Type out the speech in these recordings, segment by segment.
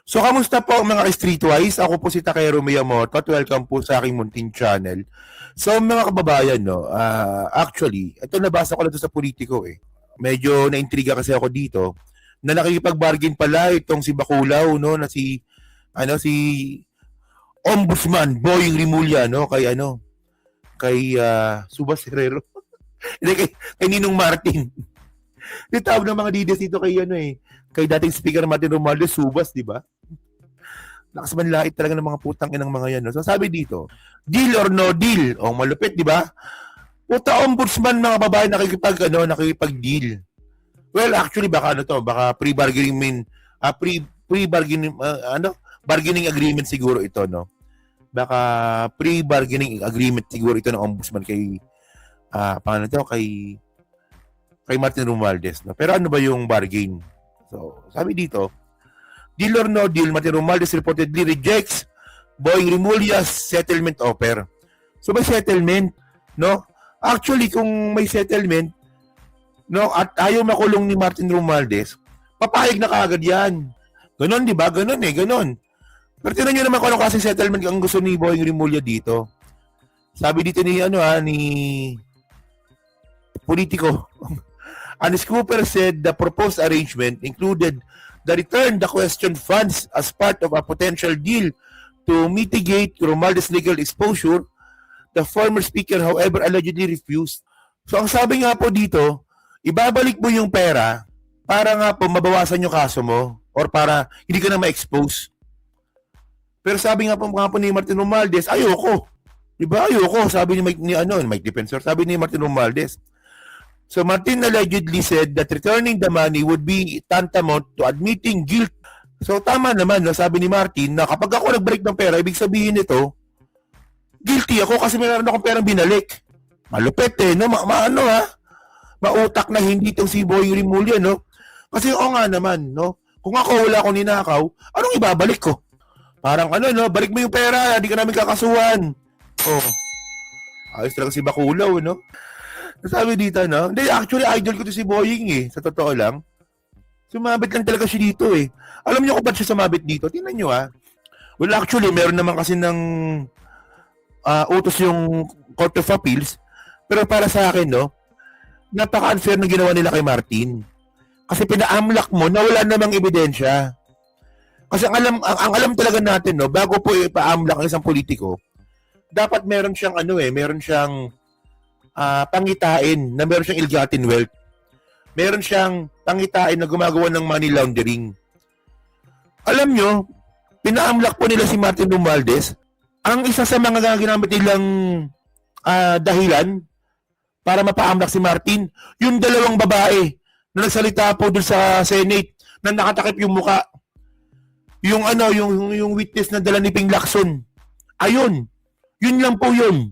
So, kamusta po mga streetwise? Ako po si Takero Miyamoto at welcome po sa aking munting channel. So, mga kababayan, no, actually, ito nabasa ko lang ito sa Politico eh. Medyo naintriga kasi ako dito na nakikipag-bargain pala itong si Baculaw, no, na si Ombudsman Boying Rimulya, no, kay Subas Herrero. Hindi, kay Ninong Martin. Tawag ng mga DDS dito kay dating Speaker Martin Romualdez, Subas, di ba? Lakas manlait talaga ng mga putang inang mga yan. No? So sabi dito, deal or no deal. O malupit, di ba? Puta ombudsman mga babae nakikipag-deal. Well, actually baka baka bargaining agreement siguro ito, no. Baka pre-bargaining agreement siguro ito ng ombudsman kay kay Martin Romualdez, no. Pero ano ba yung bargain? So, sabi dito, deal or no deal, Martin Romualdez reportedly rejects Boying Rimulya's settlement offer. So may settlement, no? Actually, kung may settlement, no, at ayaw makulong ni Martin Romualdez, papayag na kaagad yan. Ganon, di ba? Ganon. Pero tinan nyo naman kung ano klaseng settlement ang gusto ni Boying Rimulya dito. Sabi dito ni Politico. Anis Cooper said the proposed arrangement included the return the questioned funds as part of a potential deal to mitigate Romualdez legal exposure. The former speaker, however, allegedly refused. So ang sabi nga po dito, ibabalik mo yung pera para nga po mabawasan yung kaso mo or para hindi ka na ma-expose. Pero sabi nga po ni Martin Romualdez, ayoko. Diba? Ayoko. Sabi ni Mike Defensor, sabi ni Martin Romualdez. So Martin allegedly said that returning the money would be tantamount to admitting guilt. So tama naman, no? Sabi ni Martin na kapag ako nag-break ng pera, ibig sabihin nito, guilty ako kasi meron akong perang binalik. Malupit no? Mautak na hindi itong si Boying Rimulya, no? Kasi nga naman, no? Kung ako wala akong ninakaw, anong ibabalik ko? Parang balik mo yung pera, hindi ka namin kakasuhan. Oh. Ayos talaga si Baculaw, no? Sabi dito, no? Hindi, actually, idol ko to si Boying eh. Sa totoo lang. Sumabit lang talaga siya dito eh. Alam niyo kung ba't siya sumabit dito? Tingnan niyo Well, actually, meron naman kasi ng utos yung Court of Appeals. Pero para sa akin, no? Napaka-unfair na ginawa nila kay Martin. Kasi pina-amlak mo na wala namang ebidensya. Kasi ang alam talaga natin, no? Bago po ipa-amlak ang isang politiko, dapat meron siyang pangitain na meron siyang ill-gotten wealth. Meron siyang pangitain na gumagawa ng money laundering. Alam nyo, pina-amlak po nila si Martin Romualdez. Ang isa sa mga ginamit nilang dahilan para mapa-amlak si Martin, yung dalawang babae na nagsalita po dun sa Senate na nakatakip yung muka. Yung witness na dala ni Ping Lacson. Ayun. Yun lang po yun.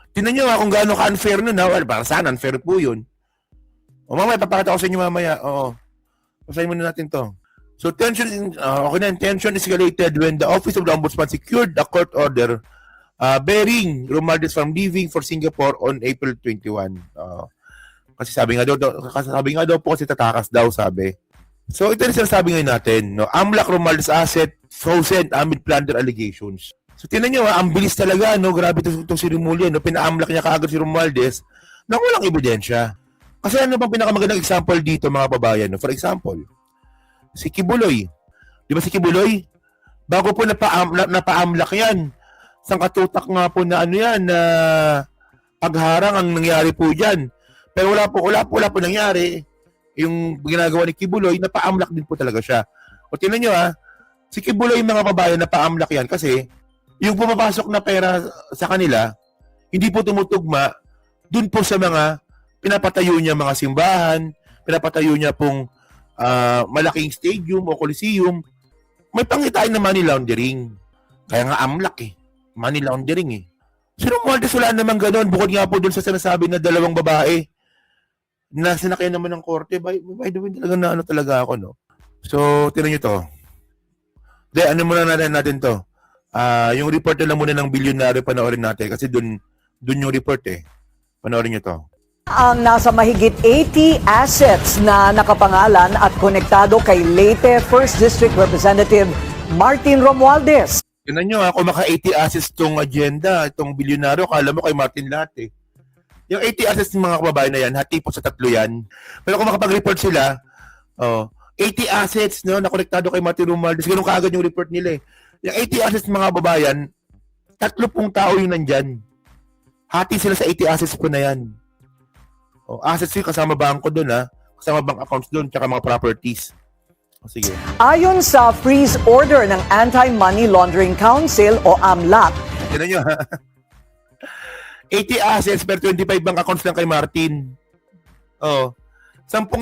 Tingnan nyo kung gaano ka-unfair nun. Well, para saan, unfair po yun. O mamaya, papakita ko sa inyo mamaya. Oo. Pasahin muna natin to. So, tension escalated when the Office of the Ombudsman secured a court order barring Romualdez from leaving for Singapore on April 21. Kasi sabi nga daw po kasi tatakas daw, sabi. So, ito yung sinasabi ngayon natin. No? Amlak Romualdez asset frozen amid plunder allegations. So, tinan nyo, ang bilis talaga, no? Grabe ito si Rimulya, no? Pina-amlak niya kaagad si Romualdez na walang ebidensya. Kasi ano bang pinakamagandang example dito, mga babayan, no? For example, si Kibuloy. Di ba si Kibuloy? Bago po napaamlak yan. Sangkatutak nga po na na pagharang ang nangyari po dyan. Pero wala po nangyari. Yung ginagawa ni Kibuloy, napaamlak din po talaga siya. O tinan nyo si Kibuloy, mga babayan, napaamlak yan kasi yung pumapasok na pera sa kanila, hindi po tumutugma dun po sa mga pinapatayo niya mga simbahan, pinapatayo niya pong malaking stadium o coliseum. May pangitain na money laundering. Kaya nga amlak money laundering Si Romualdez wala naman ganun, bukod nga po dun sa sinasabi na dalawang babae na sinakyan naman ng korte. By the way, talaga ako, no? So, tinan nyo to. Muna natin to. Yung report na lang muna ng bilyonaryo, panoorin natin kasi dun yung report Panoorin nyo to. Ang nasa mahigit 80 assets na nakapangalan at konektado kay Leyte 1st District Representative Martin Romualdez. Tignan nyo ha, kung maka-80 assets tong agenda, itong bilyonaryo, kala mo kay Martin lahat eh. Yung 80 assets ng mga kababayan na yan, hati po sa tatlo yan. Pero kung makapag-report sila, 80 assets no, na konektado kay Martin Romualdez, ganun kaagad yung report nila eh. Yung 80 assets ng mga kababayan, 30 tao yung nandyan. Hati sila sa 80 assets po na yan. Assets yung kasama bangko doon ha, kasama bank accounts doon, tsaka mga properties. Sige. Ayon sa freeze order ng Anti-Money Laundering Council o AMLAC, Tignan nyo ha. 80 assets pero 25 bank accounts lang kay Martin. 10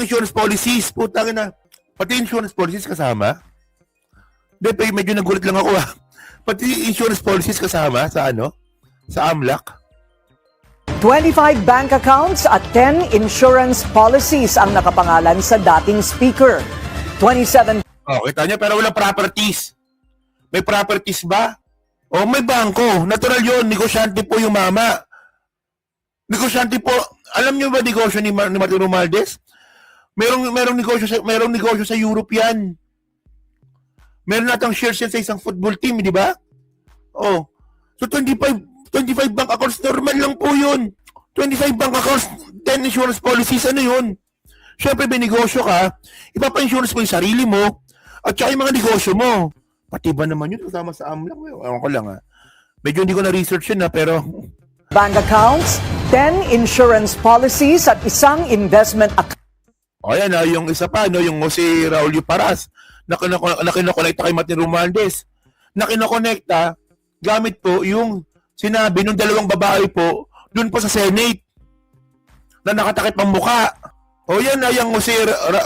insurance policies. Putang na. Pati insurance policies kasama. Hindi, medyo nagulat lang ako ha. Pati insurance policies kasama sa ano? Sa AMLAC. 25 bank accounts at 10 insurance policies ang nakapangalan sa dating speaker. 27 Kita nyo, pero walang properties. May properties ba? May bangko. Natural yun. Negosyante po yung mama. Negosyante po. Alam nyo ba negosyo ni Martin Romualdez? Merong negosyo sa Europe yan. Meron natang shares yan sa isang football team, di ba? So 25 bank accounts, normal lang po yun. 25 bank accounts, 10 insurance policies, ano yun? Siyempre, may negosyo ka, ipapa-insurance mo yung sarili mo, at saka yung mga negosyo mo. Pati ba naman yun, kasama sa AMLAC? Ewan ko lang ha. Medyo hindi ko na-research yun ha, pero... bank accounts, 10 insurance policies at isang investment account. Ayan ha, yung isa pa, no, yung Jose Raul Paras, na kinokonekta kay Martin Romualdez. Na kinokonekta, gamit po yung sinabi ng dalawang babae po, dun po sa Senate, na nakatakip ang muka. Yan na, yung Jose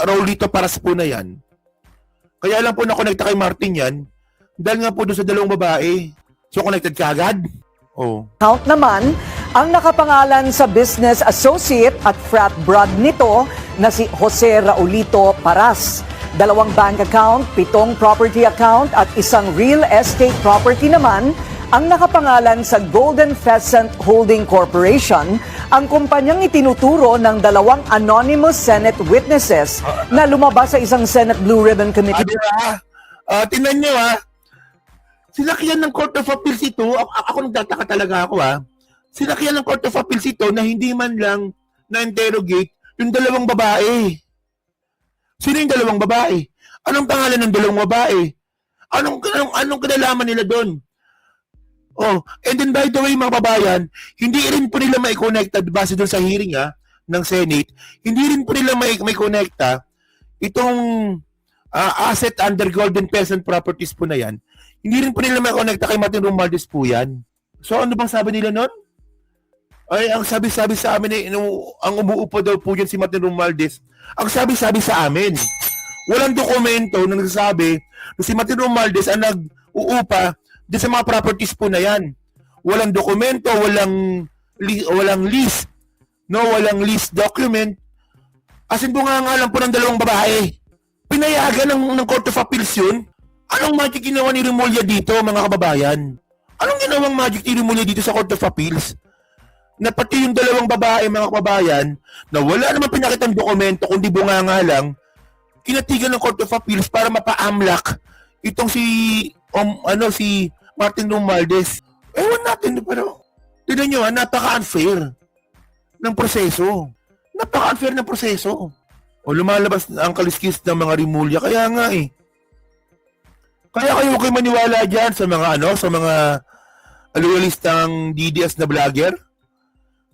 Raulito Paras po na yan. Kaya lang po nakonekta kay Martin yan, dahil nga po doon sa dalawang babae. So, connected ka agad? Account naman ang nakapangalan sa business associate at frat brad nito na si Jose Raulito Paras. 2 bank account, 7 property account at isang real estate property naman ang nakapangalan sa Golden Pheasant Holding Corporation, ang kumpanyang itinuturo ng 2 anonymous Senate witnesses na lumabas sa isang Senate Blue Ribbon Committee. Tingnan nyo ha. Sinakyan ng Court of Appeals ito, ako nagtataka talaga ako ha. Sinakyan ng Court of Appeals ito na hindi man lang na-interrogate yung 2 babae. Sino yung 2 babae? Anong pangalan ng 2 babae? Anong kinalaman nila doon? And then by the way mga babayan, hindi rin po nila mai-connecta base doon sa hearing ng Senate, hindi rin po nila mai-connecta itong asset under Golden Pheasant Properties po na yan. Hindi rin po nila mai-connecta kay Martin Romualdez po yan. So ano bang sabi nila nun? Ay, ang sabi-sabi sa amin ang umuupo daw po dyan si Martin Romualdez. Ang sabi-sabi sa amin, walang dokumento na nagsasabi na si Martin Romualdez ang nag-uupa di sa mga properties po na yan. Walang dokumento, walang list, no, walang list document. As in, bunga nga lang po ng 2 babae. Pinayagan ng Court of Appeals yun. Anong magic ginawa ni Remulla dito, mga kababayan? Anong ginawang magic ni Remulla dito sa Court of Appeals? Na pati yung 2 babae, mga kababayan, na wala naman pinakitang dokumento, kundi bunga nga lang, kinatigan ng Court of Appeals para mapa-AMLAC itong si Martin Romualdez. Ewan natin, pero tignan nyo napaka-unfair ng proseso. Napaka-unfair ng proseso. Lumalabas ang kaliskis ng mga Remulla. Kaya nga Kaya kayo kayo maniwala dyan sa mga sa mga loyalistang DDS na vlogger.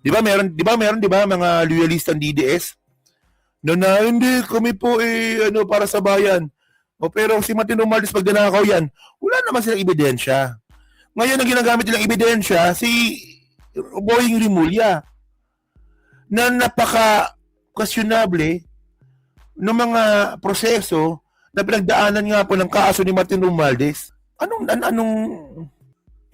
Di ba meron mga loyalistang DDS? Na hindi, kami po para sa bayan. Pero si Martin Romualdez pag nanakaw yan, wala naman silang ebidensya. Ngayon ang ginagamit nilang ebidensya, si Boying Remulla, na napaka-questionable ng mga proseso na pinagdaanan nga po ng kaso ni Martin Romualdez.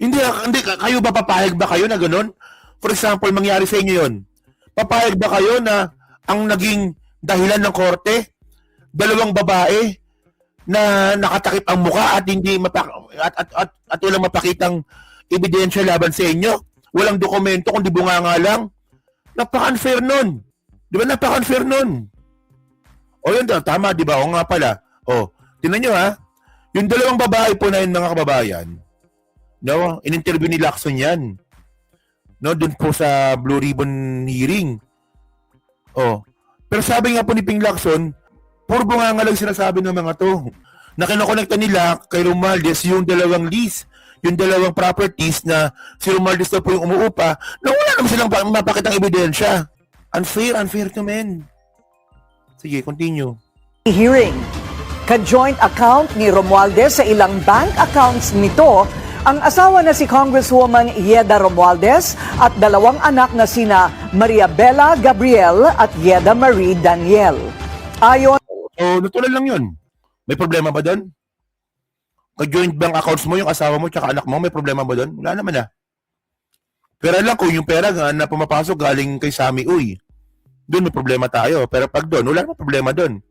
Hindi, kayo ba papayag ba kayo na gano'n? For example, mangyari sa inyo yun. Papayag ba kayo na ang naging dahilan ng korte, 2 babae, na nakatakip ang muka at hindi at walang mapakitang ebidensya laban sa inyo. Walang dokumento kundi bunganga lang. Napaka-unfair nun. Di ba napaka-unfair nun? Yun daw, tama, di ba? O nga pala. Tingnan nyo Yung dalawang babae po na yun, mga kababayan, no, in-interview ni Lacson yan. No, dun po sa Blue Ribbon hearing. Oh. Pero sabi nga po ni Ping Lacson, puro bunganga lang sinasabi ng mga to. Na kinokonekta nila kay Romualdez yung dalawang lease, yung dalawang properties na si Romualdez daw po yung umuupa, na wala naman silang mapakitang ebidensya. Unfair to men. Sige, continue. Hearing. Ka-joint account ni Romualdez sa ilang bank accounts nito ang asawa na si Congresswoman Yeda Romualdez at dalawang anak na sina Maria Bella Gabriel at Yeda Marie Daniel. Ayon So, natural lang yun. May problema ba doon? Ka-joint bank accounts mo, yung asawa mo, tsaka anak mo, may problema ba doon? Wala naman ah. Pero lang kung yung pera na pumapasok galing kay Sami Uy, doon may problema tayo. Pero pag doon, wala naman problema doon.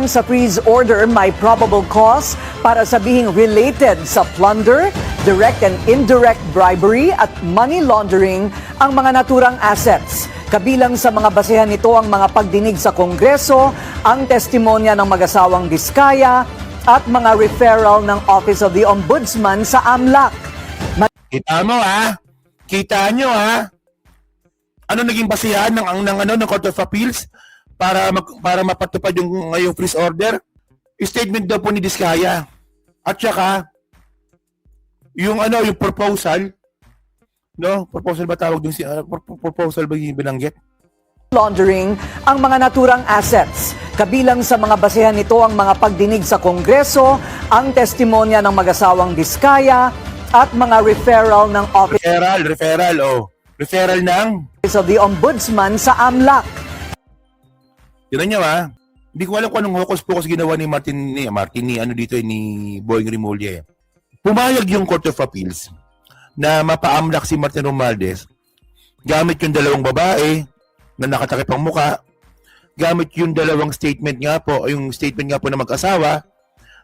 sa freeze order, may probable cause para sabihing related sa plunder, direct and indirect bribery at money laundering ang mga naturang assets. Kabilang sa mga basehan nito ang mga pagdinig sa Kongreso, ang testimonya ng mag-asawang Diskaya at mga referral ng Office of the Ombudsman sa AMLAC. Kita mo ha? Kita nyo ha? Ano naging basihan ng Court of Appeals para mapatupad yung ngayong freeze order? Statement daw po ni Diskaya. At saka yung yung proposal, no? Proposal ba tawag dun proposal ba yung binanggit? Laundering ang mga naturang assets. Kabilang sa mga basehan nito ang mga pagdinig sa Kongreso, ang testimonya ng mag-asawang Diskaya at mga referral ng Office Referral ng of the Ombudsman sa AMLAC. Tignan nyo ha. Hindi ko alam kung anong hocus-pocus ginawa ni ni Boying Rimulya. Pumayag yung Court of Appeals na mapa-AMLAC si Martin Romualdez gamit yung dalawang babae na nakatakip ang muka, gamit yung dalawang statement nga po, yung statement nga po na mag-asawa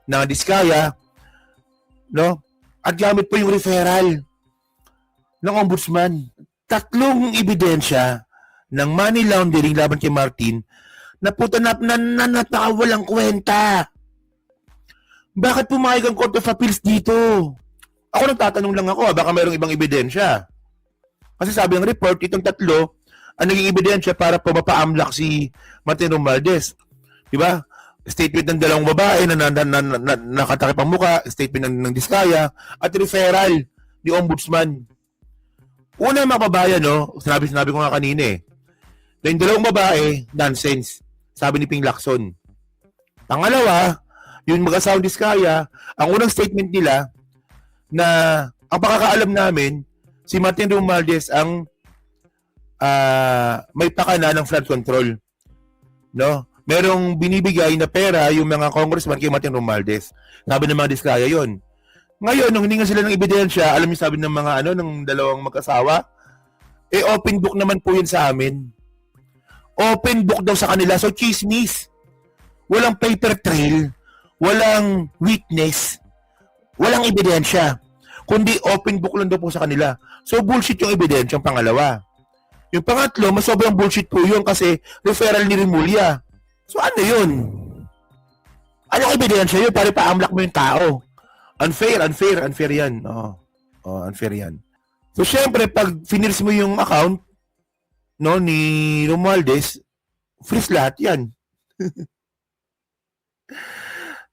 na Diskaya, no? At gamit po yung referral ng Ombudsman. Tatlong ebidensya ng money laundering laban kay Martin na puta na natakawalang kwenta. Bakit pumayag ang Court of Appeals dito? Ako nagtatanong lang ako, baka mayroong ibang ebidensya. Kasi sabi ng report, itong tatlo ang naging ebidensya para po mapa-AMLAC si Martin Romualdez. Diba? Statement ng dalawang babae na nakatakip ang muka, statement ng Diskaya, at referral ni Ombudsman. Una mga kababayan, no? Sinabi ko nga kanina eh. Na yung dalawang babae, nonsense. Sabi ni Ping Lacson. Pangalawa, yung mag-asawang Diskaya, ang unang statement nila na ang pakakaalam namin, si Martin Romualdez ang may pakana ng flood control. No? Merong binibigay na pera yung mga congressman kay Martin Romualdez. Sabi ng mga Diskaya yon. Ngayon, nung hiningan sila ng ebidensya, alam niyo sabi ng mga ng dalawang mag-asawa, open book naman po yun sa amin. Open book daw sa kanila. So, chismis. Walang paper trail. Walang witness. Walang ebidensya. Kundi open book lang daw po sa kanila. So, bullshit yung ebidensya, yung pangalawa. Yung pangatlo, mas sobrang bullshit po yun kasi referral ni Rimulya. So, ano yun? Anong ebidensya yun? Para pa-AMLAC mo yung tao. Unfair yan. Unfair yan. So, syempre, pag finirs mo yung account, no, ni Romualdez, freeze lahat yan.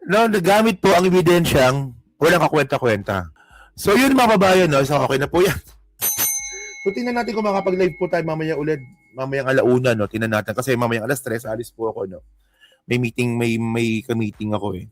No, nagamit po ang ebidensyang walang kakwenta-kwenta. So, yun mga babayan, no? So, okay na po yan. So, tingnan natin kung makapag-live po tayo mamaya ulit. Mamayang alauna, no? Tingnan natin. Kasi mamayang alas 3, alis po ako, no? May meeting ako, eh.